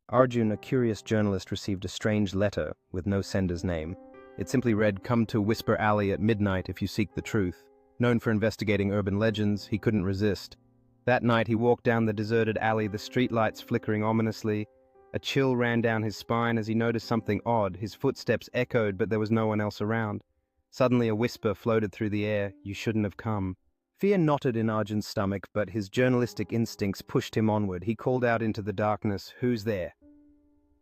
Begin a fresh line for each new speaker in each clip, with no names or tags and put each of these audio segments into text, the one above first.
Arjun, a curious journalist, received a strange letter with no sender's name. It simply read, "Come to Whisper Alley at midnight if you seek the truth." Known for investigating urban legends, he couldn't resist. That night he walked down the deserted alley, the streetlights flickering ominously. A chill ran down his spine as he noticed something odd. His footsteps echoed, but there was no one else around. Suddenly a whisper floated through the air, "You shouldn't have come." Fear knotted in Arjun's stomach, but his journalistic instincts pushed him onward. He called out into the darkness, "Who's there?"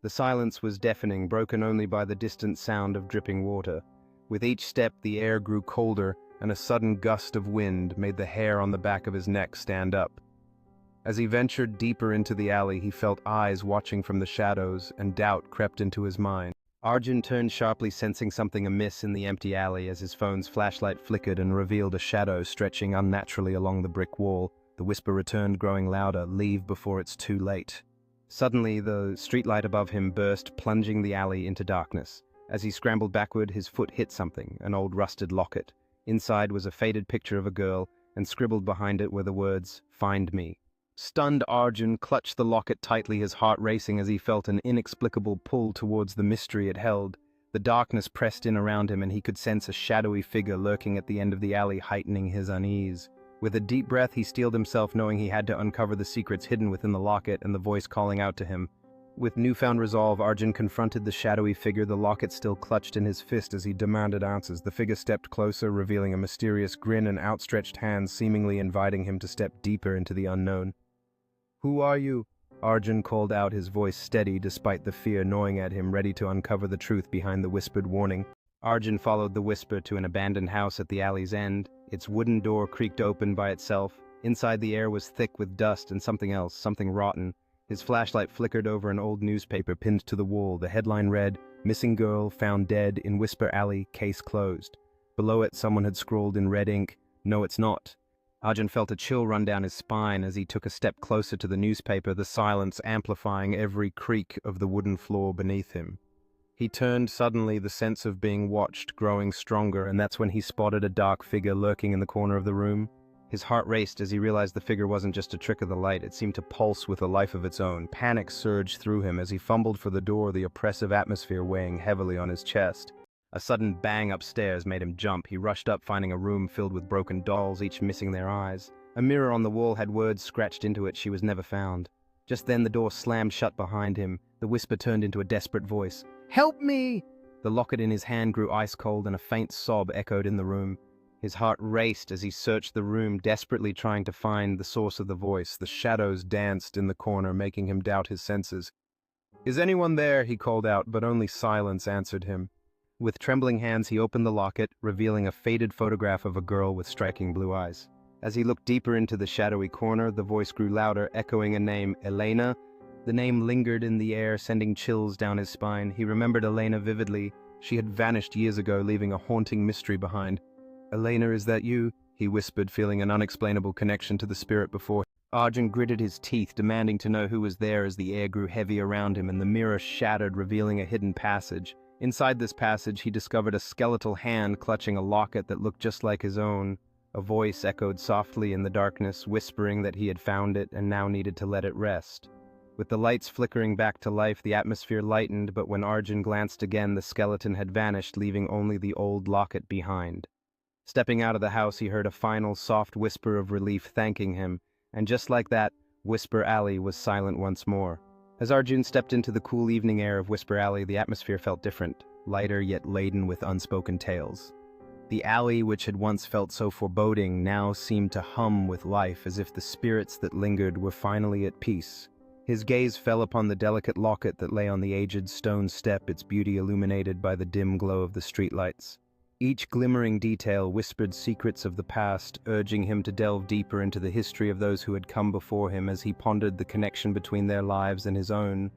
The silence was deafening, broken only by the distant sound of dripping water. With each step the air grew colder, and a sudden gust of wind made the hair on the back of his neck stand up. As he ventured deeper into the alley, he felt eyes watching from the shadows, and doubt crept into his mind. Arjun turned sharply, sensing something amiss in the empty alley as his phone's flashlight flickered and revealed a shadow stretching unnaturally along the brick wall. The whisper returned, growing louder, "Leave before it's too late." Suddenly, the streetlight above him burst, plunging the alley into darkness. As he scrambled backward, his foot hit something, an old rusted locket. Inside was a faded picture of a girl, and scribbled behind it were the words, "Find me." Stunned, Arjun clutched the locket tightly, his heart racing as he felt an inexplicable pull towards the mystery it held. The darkness pressed in around him, and he could sense a shadowy figure lurking at the end of the alley, heightening his unease. With a deep breath, he steeled himself, knowing he had to uncover the secrets hidden within the locket and the voice calling out to him. With newfound resolve, Arjun confronted the shadowy figure, the locket still clutched in his fist as he demanded answers. The figure stepped closer, revealing a mysterious grin and outstretched hands, seemingly inviting him to step deeper into the unknown. "Who are you?" Arjun called out, his voice steady despite the fear gnawing at him, ready to uncover the truth behind the whispered warning. Arjun followed the whisper to an abandoned house at the alley's end. Its wooden door creaked open by itself. Inside, the air was thick with dust and something else, something rotten. His flashlight flickered over an old newspaper pinned to the wall. The headline read, "Missing Girl Found Dead in Whisper Alley, Case Closed." Below it, someone had scrawled in red ink, "No, it's not." Arjun felt a chill run down his spine as he took a step closer to the newspaper, the silence amplifying every creak of the wooden floor beneath him. He turned suddenly, the sense of being watched growing stronger, and that's when he spotted a dark figure lurking in the corner of the room. His heart raced as he realized the figure wasn't just a trick of the light, it seemed to pulse with a life of its own. Panic surged through him as he fumbled for the door, the oppressive atmosphere weighing heavily on his chest. A sudden bang upstairs made him jump. He rushed up, finding a room filled with broken dolls, each missing their eyes. A mirror on the wall had words scratched into it, "She was never found." Just then the door slammed shut behind him. The whisper turned into a desperate voice. "Help me!" The locket in his hand grew ice cold, and a faint sob echoed in the room. His heart raced as he searched the room, desperately trying to find the source of the voice. The shadows danced in the corner, making him doubt his senses. "Is anyone there?" he called out, but only silence answered him. With trembling hands, he opened the locket, revealing a faded photograph of a girl with striking blue eyes. As he looked deeper into the shadowy corner, the voice grew louder, echoing a name, "Elena." The name lingered in the air, sending chills down his spine. He remembered Elena vividly. She had vanished years ago, leaving a haunting mystery behind. "Elena, is that you?" he whispered, feeling an unexplainable connection to the spirit before him. Arjun gritted his teeth, demanding to know who was there as the air grew heavy around him and the mirror shattered, revealing a hidden passage. Inside this passage, he discovered a skeletal hand clutching a locket that looked just like his own. A voice echoed softly in the darkness, whispering that he had found it and now needed to let it rest. With the lights flickering back to life, the atmosphere lightened, but when Arjun glanced again, the skeleton had vanished, leaving only the old locket behind. Stepping out of the house, he heard a final soft whisper of relief thanking him, and just like that, Whisper Alley was silent once more. As Arjun stepped into the cool evening air of Whisper Alley, the atmosphere felt different, lighter yet laden with unspoken tales. The alley, which had once felt so foreboding, now seemed to hum with life, as if the spirits that lingered were finally at peace. His gaze fell upon the delicate locket that lay on the aged stone step, its beauty illuminated by the dim glow of the streetlights. Each glimmering detail whispered secrets of the past, urging him to delve deeper into the history of those who had come before him. As he pondered the connection between their lives and his own,